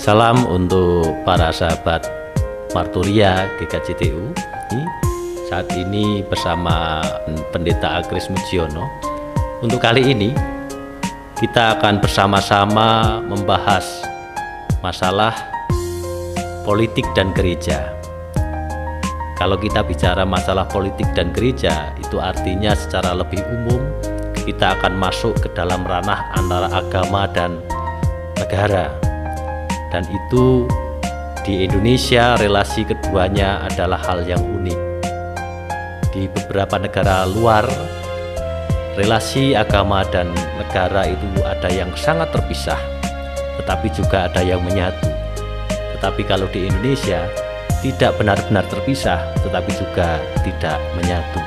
Salam untuk para sahabat Marturia GKJTU. Saat ini bersama Pendeta Agris Mujiono. Untuk kali ini kita akan bersama-sama membahas masalah politik dan gereja. Kalau kita bicara masalah politik dan gereja, itu artinya secara lebih umum kita akan masuk ke dalam ranah antara agama dan negara. Dan itu di Indonesia relasi keduanya adalah hal yang unik. Di beberapa negara luar, relasi agama dan negara itu ada yang sangat terpisah, tetapi juga ada yang menyatu. Tetapi kalau di Indonesia tidak benar-benar terpisah, tetapi juga tidak menyatu.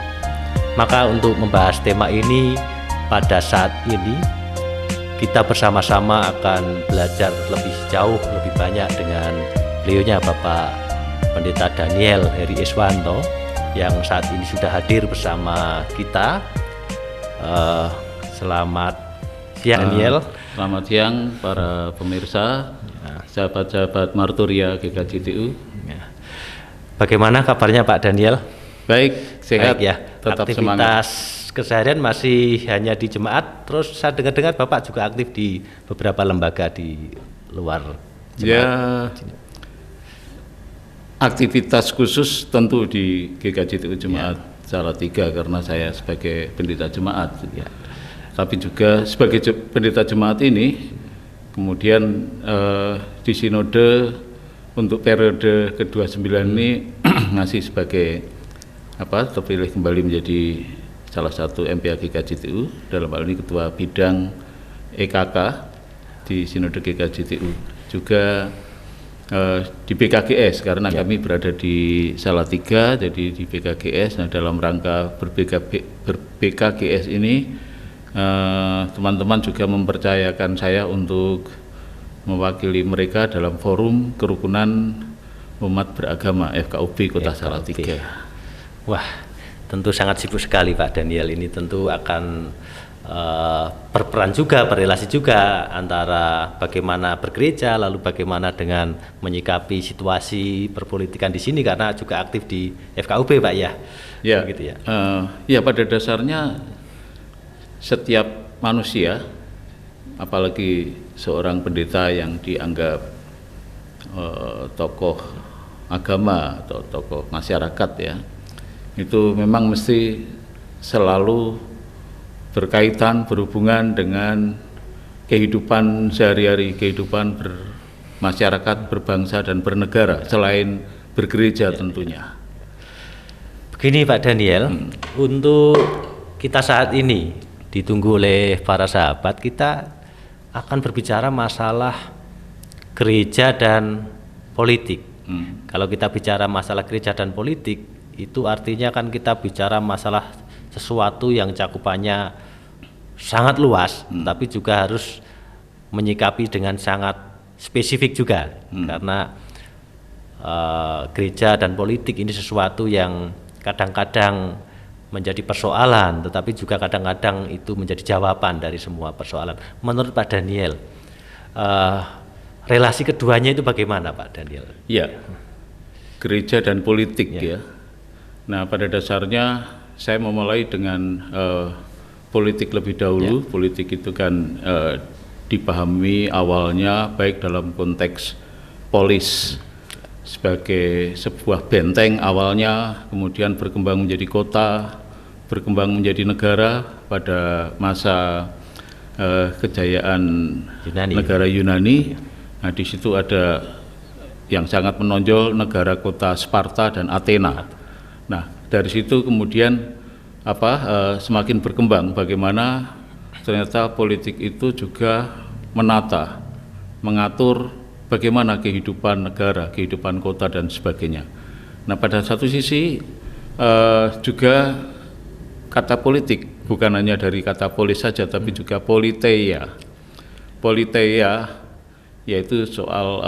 Maka untuk membahas tema ini pada saat ini, kita bersama-sama akan belajar lebih jauh, lebih banyak dengan beliaunya Bapak Pendeta Daniel Heri Iswanto yang saat ini sudah hadir bersama kita. Selamat siang Daniel. Selamat siang para pemirsa, sahabat-sahabat Marturia GKJTU. Bagaimana kabarnya Pak Daniel? Baik, sehat. Baik ya. Tetap Aktivitas semangat. Keseharian masih hanya di jemaat, terus saya dengar-dengar Bapak juga aktif di beberapa lembaga di luar jemaat. Ya, aktivitas khusus tentu di GKJTU Jemaat Salatiga karena saya sebagai pendeta jemaat. Ya. Tapi juga sebagai pendeta jemaat ini, kemudian di sinode untuk periode ke-29 ini ngasih sebagai terpilih kembali menjadi salah satu MPA GKJTU, dalam hal ini Ketua Bidang EKK di Sinode GKJTU, juga di BKGS karena kami berada di Salatiga, jadi di BKGS. Nah, dalam rangka BKGS ini teman-teman juga mempercayakan saya untuk mewakili mereka dalam forum kerukunan umat beragama FKUB Kota Salatiga. Wah, tentu sangat sibuk sekali Pak Daniel. Ini tentu akan berperan juga, berrelasi juga antara bagaimana bergereja, lalu bagaimana dengan menyikapi situasi perpolitikan di sini karena juga aktif di FKUB Pak ya. Ya, gitu ya. Ya, pada dasarnya setiap manusia, apalagi seorang pendeta yang dianggap tokoh agama atau tokoh masyarakat ya, itu memang mesti selalu berkaitan, berhubungan dengan kehidupan sehari-hari, kehidupan bermasyarakat, berbangsa dan bernegara selain bergereja tentunya. Begini Pak Daniel, untuk kita saat ini ditunggu oleh para sahabat, kita akan berbicara masalah gereja dan politik. Kalau kita bicara masalah gereja dan politik, itu artinya kan kita bicara masalah sesuatu yang cakupannya sangat luas, tapi juga harus menyikapi dengan sangat spesifik juga, karena gereja dan politik ini sesuatu yang kadang-kadang menjadi persoalan, tetapi juga kadang-kadang itu menjadi jawaban dari semua persoalan. Menurut Pak Daniel, relasi keduanya itu bagaimana Pak Daniel? Ya, gereja dan politik ya. Nah, pada dasarnya saya memulai dengan politik lebih dahulu. Politik itu kan dipahami awalnya baik dalam konteks polis sebagai sebuah benteng awalnya, kemudian berkembang menjadi kota, berkembang menjadi negara pada masa kejayaan negara Yunani. Nah, di situ ada yang sangat menonjol negara kota Sparta dan Athena. Nah, dari situ kemudian semakin berkembang bagaimana ternyata politik itu juga menata, mengatur bagaimana kehidupan negara, kehidupan kota dan sebagainya. Nah, pada satu sisi juga kata politik bukan hanya dari kata polis saja, tapi juga politeia. Politeia yaitu soal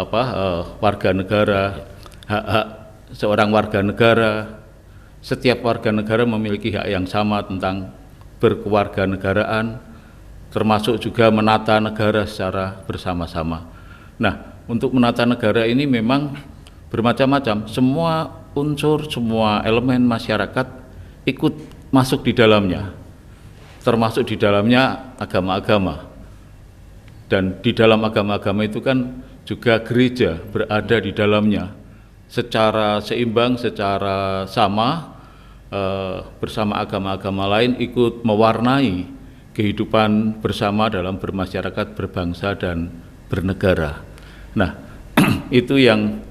warga negara, hak-hak seorang warga negara. Setiap warga negara memiliki hak yang sama tentang berkewarganegaraan, termasuk juga menata negara secara bersama-sama. Nah, untuk menata negara ini memang bermacam-macam. Semua unsur, semua elemen masyarakat ikut masuk di dalamnya, termasuk di dalamnya agama-agama. Dan di dalam agama-agama itu kan juga gereja berada di dalamnya secara seimbang, secara sama, bersama agama-agama lain ikut mewarnai kehidupan bersama dalam bermasyarakat, berbangsa dan bernegara. Nah, itu yang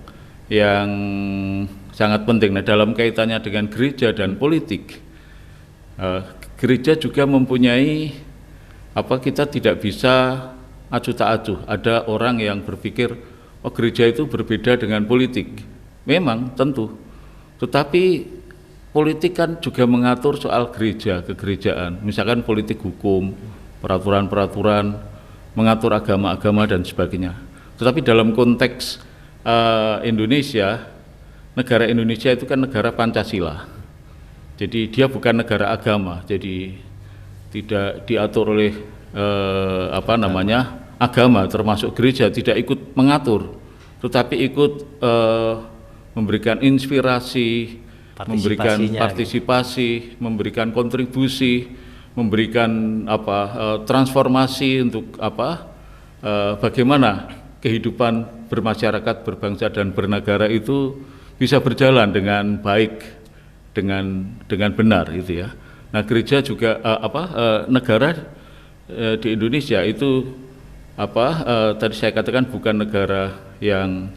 sangat penting. Nah, dalam kaitannya dengan gereja dan politik, gereja juga mempunyai kita tidak bisa acuh tak acuh. Ada orang yang berpikir, oh gereja itu berbeda dengan politik. Memang tentu, tetapi politik kan juga mengatur soal gereja, kegerejaan, misalkan politik hukum, peraturan-peraturan, mengatur agama-agama dan sebagainya. Tetapi dalam konteks Indonesia, negara Indonesia itu kan negara Pancasila. Jadi dia bukan negara agama, jadi tidak diatur oleh agama, termasuk gereja tidak ikut mengatur, tetapi ikut memberikan inspirasi, memberikan partisipasi, memberikan kontribusi, memberikan transformasi untuk bagaimana kehidupan bermasyarakat, berbangsa dan bernegara itu bisa berjalan dengan baik, dengan benar itu ya. Nah, gereja juga negara di Indonesia itu tadi saya katakan bukan negara yang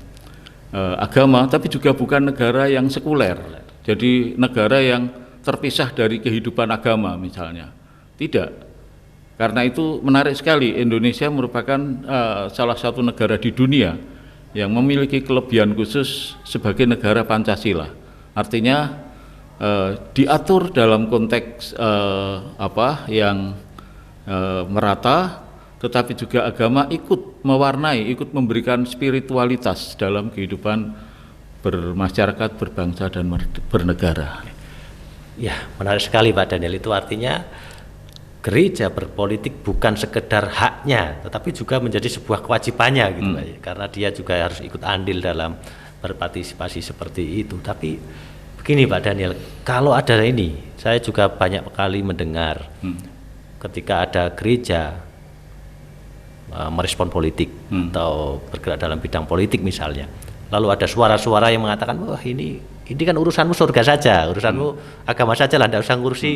agama, tapi juga bukan negara yang sekuler. Jadi negara yang terpisah dari kehidupan agama misalnya. Tidak. Karena itu menarik sekali, Indonesia merupakan salah satu negara di dunia yang memiliki kelebihan khusus sebagai negara Pancasila. Artinya diatur dalam konteks yang merata, tetapi juga agama ikut mewarnai, ikut memberikan spiritualitas dalam kehidupan bermasyarakat, berbangsa dan bernegara. Ya, menarik sekali Pak Daniel. Itu artinya gereja berpolitik bukan sekedar haknya, tetapi juga menjadi sebuah kewajibannya gitu Pak. Karena dia juga harus ikut andil dalam berpartisipasi seperti itu. Tapi begini Pak Daniel, kalau ada ini, saya juga banyak kali mendengar ketika ada gereja merespon politik atau bergerak dalam bidang politik misalnya, lalu ada suara-suara yang mengatakan, wah ini kan urusanmu surga saja, urusanmu agama saja lah, tidak usah ngurusi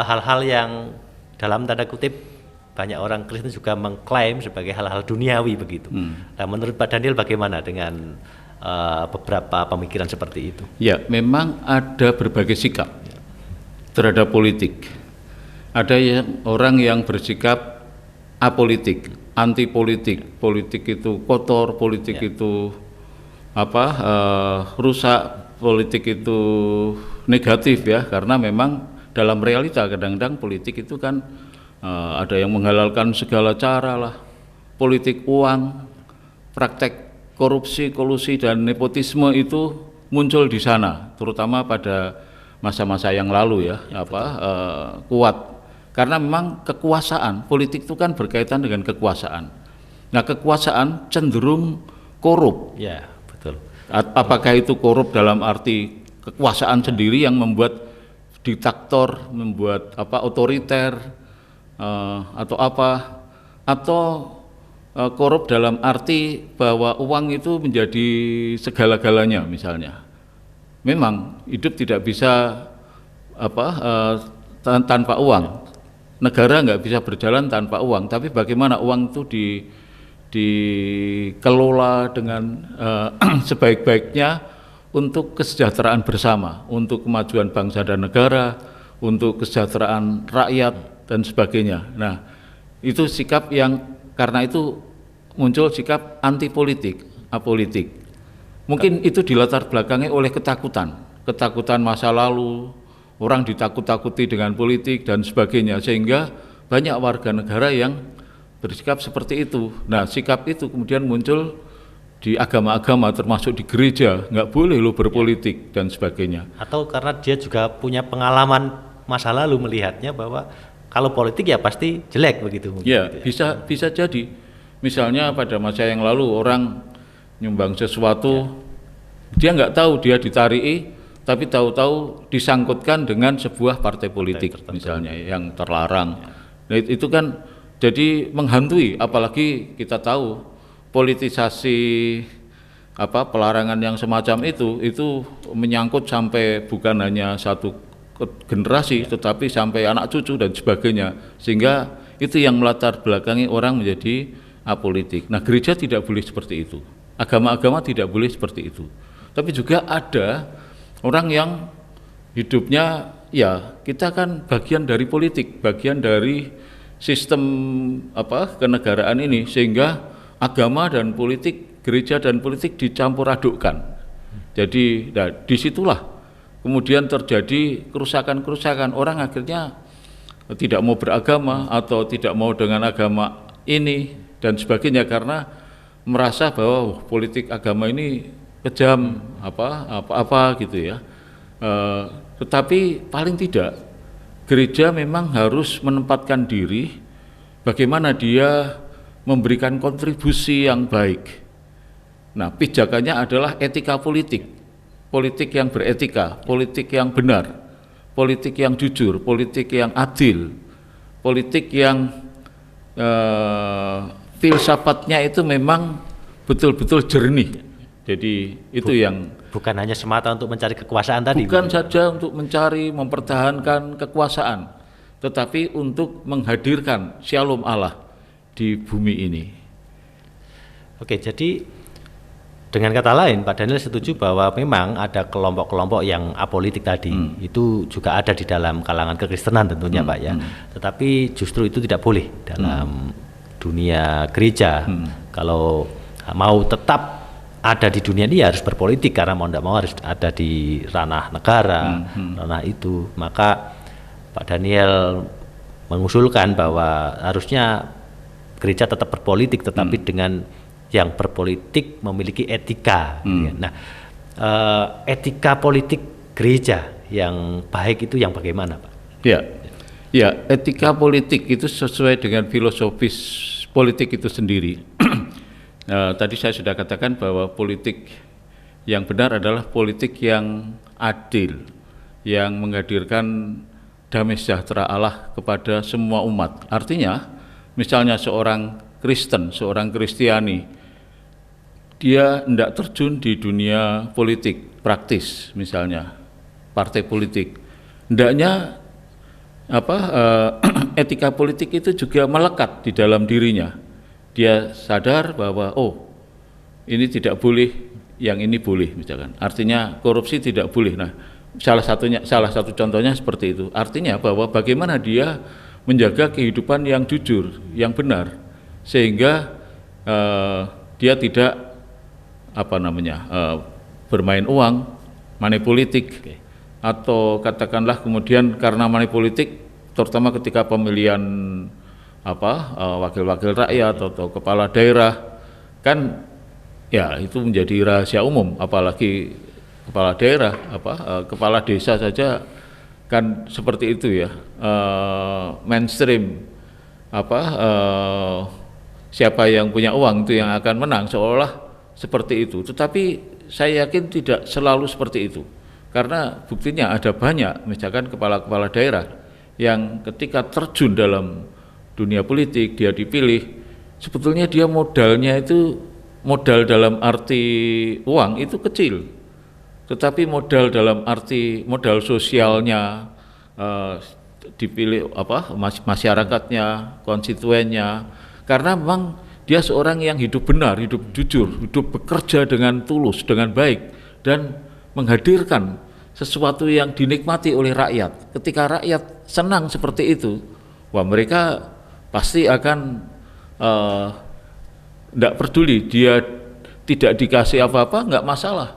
hal-hal yang dalam tanda kutip banyak orang Kristen juga mengklaim sebagai hal-hal duniawi begitu. Nah, menurut Pak Daniel bagaimana dengan beberapa pemikiran seperti itu? Ya, memang ada berbagai sikap terhadap politik. Ada orang yang bersikap apolitik, anti politik. Politik itu kotor, politik itu rusak, politik itu negatif ya, karena memang dalam realita kadang-kadang politik itu kan ada yang menghalalkan segala cara lah, politik uang, praktek korupsi, kolusi dan nepotisme itu muncul di sana, terutama pada masa-masa yang lalu ya, kuat. Karena memang kekuasaan, politik itu kan berkaitan dengan kekuasaan. Nah, kekuasaan cenderung korup. Ya, betul. Apakah itu korup dalam arti kekuasaan sendiri yang membuat diktator, membuat otoriter, atau korup dalam arti bahwa uang itu menjadi segala-galanya misalnya. Memang hidup tidak bisa tanpa uang. Negara nggak bisa berjalan tanpa uang, tapi bagaimana uang itu dikelola dengan sebaik-baiknya untuk kesejahteraan bersama, untuk kemajuan bangsa dan negara, untuk kesejahteraan rakyat dan sebagainya. Nah, itu sikap yang karena itu muncul sikap anti politik, apolitik. Mungkin itu dilatar belakangi oleh ketakutan masa lalu. Orang ditakut-takuti dengan politik dan sebagainya, sehingga banyak warga negara yang bersikap seperti itu. Nah, sikap itu kemudian muncul di agama-agama, termasuk di gereja, nggak boleh lo berpolitik dan sebagainya. Atau karena dia juga punya pengalaman masa lalu melihatnya bahwa kalau politik ya pasti jelek begitu. Ya, bisa jadi. Misalnya pada masa yang lalu orang nyumbang sesuatu, dia nggak tahu dia ditariki, tapi tahu-tahu disangkutkan dengan sebuah partai politik misalnya yang terlarang. Nah, itu kan jadi menghantui, apalagi kita tahu politisasi pelarangan yang semacam itu menyangkut sampai bukan hanya satu generasi, tetapi sampai anak cucu dan sebagainya, sehingga itu yang melatar belakangi orang menjadi apolitik. Nah, gereja tidak boleh seperti itu, agama-agama tidak boleh seperti itu. Tapi juga ada orang yang hidupnya, ya kita kan bagian dari politik, bagian dari sistem kenegaraan ini, sehingga agama dan politik, gereja dan politik dicampur adukkan. Jadi disitulah kemudian terjadi kerusakan-kerusakan, orang akhirnya tidak mau beragama atau tidak mau dengan agama ini dan sebagainya, karena merasa bahwa politik agama ini kejam apa gitu ya. Tetapi paling tidak gereja memang harus menempatkan diri bagaimana dia memberikan kontribusi yang baik. Nah, pijakannya adalah etika politik, politik yang beretika, politik yang benar, politik yang jujur, politik yang adil, politik yang filsafatnya itu memang betul-betul jernih. Jadi itu yang bukan hanya semata untuk mencari kekuasaan tadi. Bukan saja untuk mencari, mempertahankan kekuasaan, tetapi untuk menghadirkan Shalom Allah di bumi ini. Oke, jadi dengan kata lain Pak Daniel setuju bahwa memang ada kelompok-kelompok yang apolitik tadi, itu juga ada di dalam kalangan kekristenan tentunya Pak ya. Tetapi justru itu tidak boleh dalam dunia gereja. Kalau mau tetap ada di dunia ini harus berpolitik, karena mau tidak mau harus ada di ranah negara, ranah itu. Maka Pak Daniel mengusulkan bahwa harusnya gereja tetap berpolitik, tetapi dengan yang berpolitik memiliki etika. Nah, etika politik gereja yang baik itu yang bagaimana, Pak? Ya, etika politik itu sesuai dengan filosofis politik itu sendiri. Tadi saya sudah katakan bahwa politik yang benar adalah politik yang adil, yang menghadirkan damai sejahtera Allah kepada semua umat. Artinya, misalnya seorang Kristen, seorang Kristiani, dia tidak terjun di dunia politik praktis, misalnya partai politik. Hendaknya etika politik itu juga melekat di dalam dirinya. Dia sadar bahwa ini tidak boleh, yang ini boleh misalkan. Artinya korupsi tidak boleh. Nah, salah satu contohnya seperti itu. Artinya bahwa bagaimana dia menjaga kehidupan yang jujur, yang benar, sehingga dia tidak bermain uang, money politik, atau katakanlah kemudian karena money politik, terutama ketika pemilihan wakil-wakil rakyat atau kepala daerah, kan ya itu menjadi rahasia umum, apalagi kepala daerah, kepala desa saja kan seperti itu ya, mainstream, siapa yang punya uang itu yang akan menang, seolah seperti itu. Tetapi saya yakin tidak selalu seperti itu, karena buktinya ada banyak misalkan kepala-kepala daerah yang ketika terjun dalam dunia politik, dia dipilih, sebetulnya dia modalnya itu modal dalam arti uang itu kecil, tetapi modal dalam arti modal sosialnya, dipilih masyarakatnya, konstituennya, karena memang dia seorang yang hidup benar, hidup jujur, hidup bekerja dengan tulus, dengan baik, dan menghadirkan sesuatu yang dinikmati oleh rakyat. Ketika rakyat senang seperti itu, wah mereka pasti akan tidak peduli dia tidak dikasih apa-apa, nggak masalah,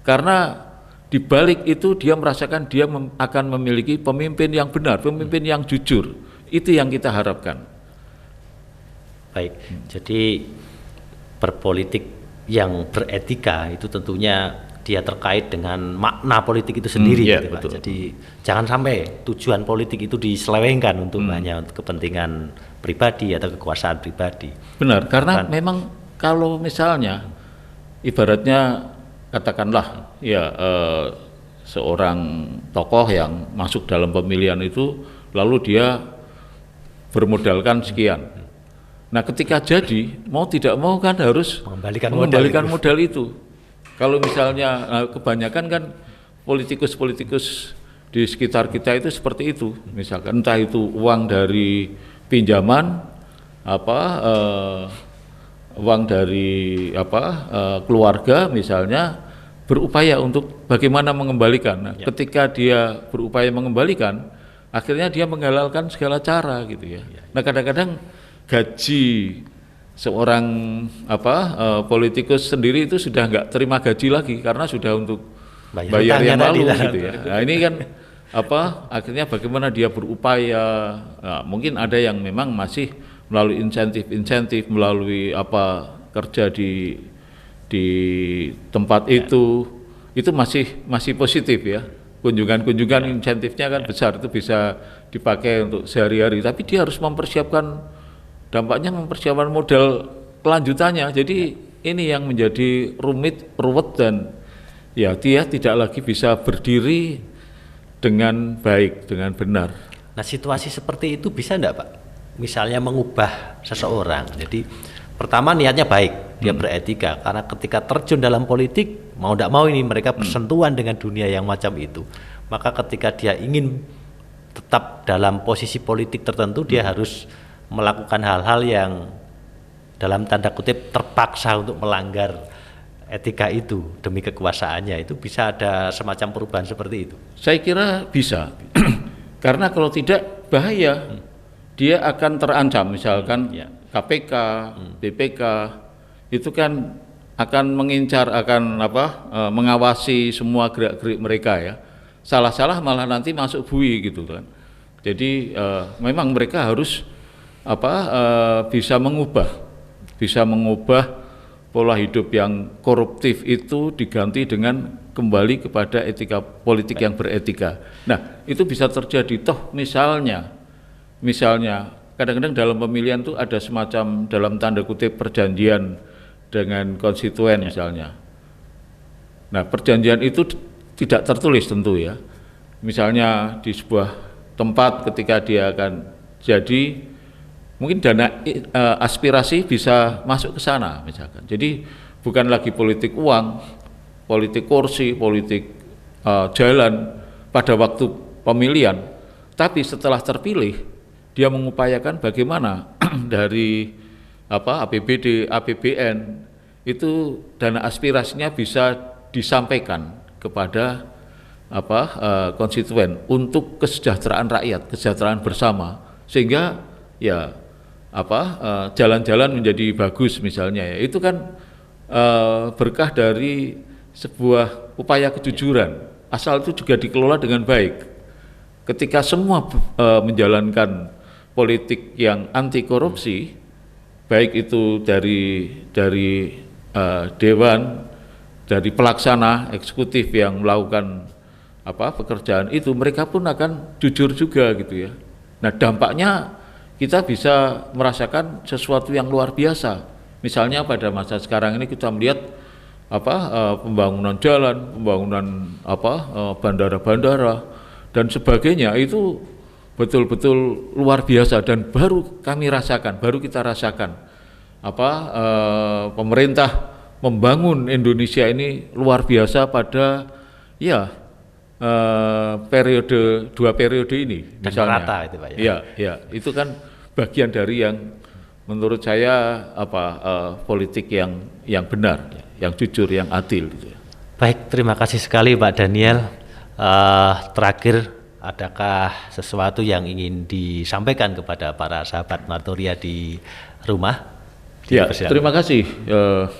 karena di balik itu dia merasakan dia akan memiliki pemimpin yang benar, pemimpin yang jujur. Itu yang kita harapkan. Baik, jadi berpolitik yang beretika itu tentunya dia terkait dengan makna politik itu sendiri, gitu, Pak. Jadi jangan sampai tujuan politik itu diselewengkan untuk hanya untuk kepentingan pribadi atau kekuasaan pribadi. Benar, karena memang kalau misalnya ibaratnya katakanlah ya seorang tokoh yang masuk dalam pemilihan itu lalu dia bermodalkan sekian. Nah, ketika jadi mau tidak mau kan harus mengembalikan modal itu. Kalau misalnya kebanyakan kan politikus-politikus di sekitar kita itu seperti itu, misalkan entah itu uang dari pinjaman, uang dari keluarga misalnya, berupaya untuk bagaimana mengembalikan. Nah, ketika dia berupaya mengembalikan, akhirnya dia menghalalkan segala cara gitu ya. Nah, kadang-kadang gaji seorang politikus sendiri itu sudah nggak terima gaji lagi karena sudah untuk bayar yang lalu gitu ya. Nah, ini kan akhirnya bagaimana dia berupaya. Nah, mungkin ada yang memang masih melalui insentif melalui kerja di tempat itu masih positif ya. Kunjungan insentifnya kan besar, itu bisa dipakai untuk sehari-hari, tapi dia harus mempersiapkan modal kelanjutannya. Jadi ini yang menjadi ruwet dan ya dia tidak lagi bisa berdiri dengan baik, dengan benar. Nah, situasi seperti itu bisa enggak, Pak? Misalnya mengubah seseorang. Jadi pertama niatnya baik, dia beretika, karena ketika terjun dalam politik mau tidak mau ini mereka bersentuhan dengan dunia yang macam itu. Maka ketika dia ingin tetap dalam posisi politik tertentu, dia harus melakukan hal-hal yang dalam tanda kutip terpaksa untuk melanggar etika itu demi kekuasaannya. Itu bisa ada semacam perubahan seperti itu? Saya kira bisa. Karena kalau tidak bahaya, dia akan terancam. Misalkan KPK, BPK itu kan akan mengincar, mengawasi semua gerak-gerik mereka ya. Salah-salah malah nanti masuk bui gitu kan. Jadi memang mereka harus bisa mengubah pola hidup yang koruptif itu diganti dengan kembali kepada etika politik yang beretika. Nah, itu bisa terjadi toh misalnya kadang-kadang dalam pemilihan itu ada semacam dalam tanda kutip perjanjian dengan konstituen misalnya. Nah, perjanjian itu tidak tertulis tentu ya. Misalnya di sebuah tempat ketika dia akan jadi, mungkin dana aspirasi bisa masuk ke sana misalkan. Jadi bukan lagi politik uang, politik kursi, politik jalan pada waktu pemilihan, tapi setelah terpilih dia mengupayakan bagaimana dari APBD, APBN itu dana aspirasinya bisa disampaikan kepada konstituen untuk kesejahteraan rakyat, kesejahteraan bersama, sehingga ya jalan-jalan menjadi bagus misalnya ya. Itu kan berkah dari sebuah upaya kejujuran, asal itu juga dikelola dengan baik. Ketika semua menjalankan politik yang anti korupsi, baik itu dari dewan, dari pelaksana eksekutif yang melakukan pekerjaan itu, mereka pun akan jujur juga gitu ya. Nah, dampaknya kita bisa merasakan sesuatu yang luar biasa. Misalnya pada masa sekarang ini kita melihat pembangunan jalan, pembangunan bandara-bandara dan sebagainya, itu betul-betul luar biasa dan baru kita rasakan pemerintah membangun Indonesia ini luar biasa pada dua periode ini misalnya. Rata itu, Pak, ya itu kan bagian dari yang menurut saya politik yang benar, yang jujur, yang adil gitu. Baik, terima kasih sekali Pak Daniel. Terakhir, adakah sesuatu yang ingin disampaikan kepada para sahabat Martoria di rumah? Ya, terima kasih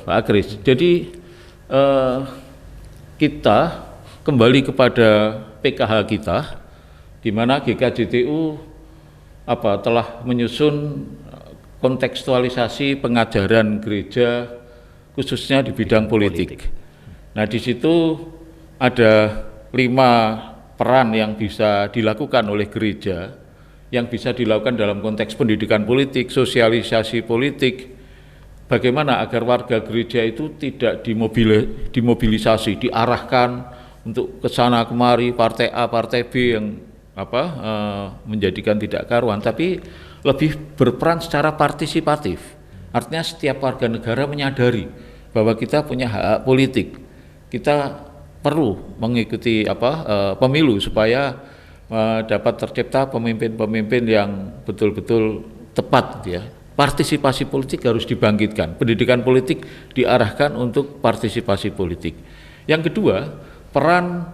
Pak Agris. Jadi kita kembali kepada PKH kita, di mana GKJTU telah menyusun kontekstualisasi pengajaran gereja khususnya di bidang politik. Nah, di situ ada 5 peran yang bisa dilakukan oleh gereja yang bisa dilakukan dalam konteks pendidikan politik, sosialisasi politik, bagaimana agar warga gereja itu tidak dimobilisasi, diarahkan untuk ke sana kemari, partai A, partai B yang menjadikan tidak karuan, tapi lebih berperan secara partisipatif. Artinya setiap warga negara menyadari bahwa kita punya hak politik, kita perlu mengikuti pemilu supaya dapat tercipta pemimpin-pemimpin yang betul-betul tepat, gitu ya. Partisipasi politik harus dibangkitkan, pendidikan politik diarahkan untuk partisipasi politik. Yang kedua, peran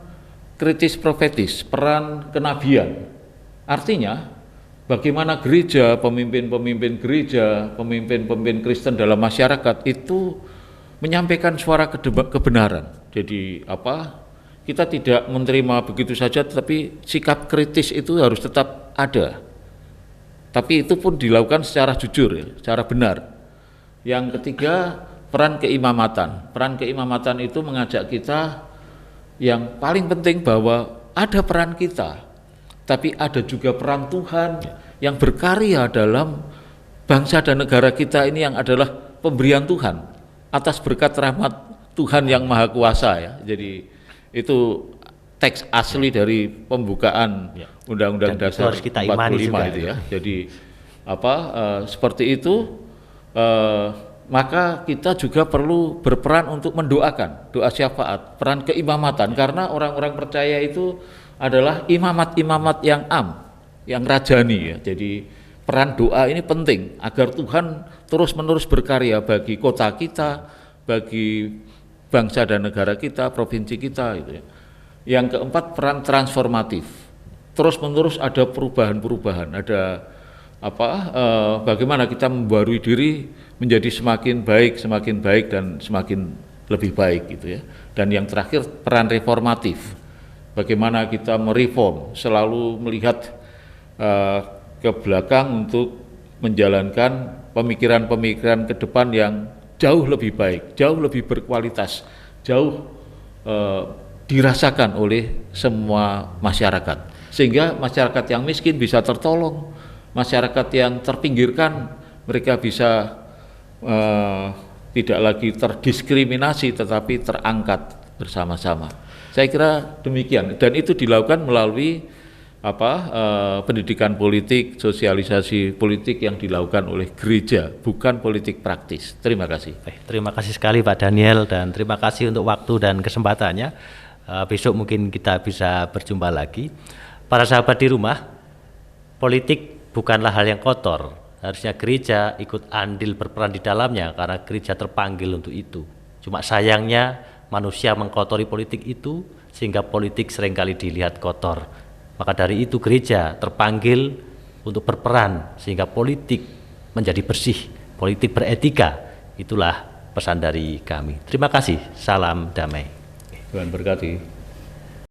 kritis profetis, peran kenabian. Artinya bagaimana gereja, pemimpin-pemimpin gereja, pemimpin-pemimpin Kristen dalam masyarakat itu menyampaikan suara kebenaran. Jadi kita tidak menerima begitu saja, tetapi sikap kritis itu harus tetap ada. Tapi itu pun dilakukan secara jujur, ya, secara benar. Yang ketiga, peran keimamatan. Peran keimamatan itu mengajak kita, yang paling penting bahwa ada peran kita, tapi ada juga peran Tuhan yang berkarya dalam bangsa dan negara kita ini, yang adalah pemberian Tuhan atas berkat rahmat Tuhan yang Maha Kuasa, ya. Jadi itu teks asli dari pembukaan Undang-Undang Dasar 45 itu, ya. Jadi seperti itu, maka kita juga perlu berperan untuk mendoakan, doa syafaat, peran keimamatan, karena orang-orang percaya itu adalah imamat-imamat yang yang rajani, ya. Jadi peran doa ini penting agar Tuhan terus-menerus berkarya bagi kota kita, bagi bangsa dan negara kita, provinsi kita, gitu, ya. Yang keempat, peran transformatif. Terus-menerus ada perubahan-perubahan, ada bagaimana kita membarui diri menjadi semakin baik dan semakin lebih baik, gitu, ya. Dan yang terakhir, peran reformatif. Bagaimana kita mereform, selalu melihat ke belakang untuk menjalankan pemikiran-pemikiran ke depan yang jauh lebih baik, jauh lebih berkualitas, jauh dirasakan oleh semua masyarakat, sehingga masyarakat yang miskin bisa tertolong, masyarakat yang terpinggirkan mereka bisa tidak lagi terdiskriminasi tetapi terangkat bersama-sama. Saya kira demikian, dan itu dilakukan melalui pendidikan politik, sosialisasi politik yang dilakukan oleh gereja, bukan politik praktis. Terima kasih. Terima kasih sekali Pak Daniel, dan terima kasih untuk waktu dan kesempatannya. Besok mungkin kita bisa berjumpa lagi. Para sahabat di rumah, politik bukanlah hal yang kotor. Harusnya gereja ikut andil berperan di dalamnya, karena gereja terpanggil untuk itu. Cuma sayangnya manusia mengkotori politik itu, sehingga politik seringkali dilihat kotor. Maka dari itu gereja terpanggil untuk berperan sehingga politik menjadi bersih, politik beretika. Itulah pesan dari kami. Terima kasih, salam damai. Tuhan berkati.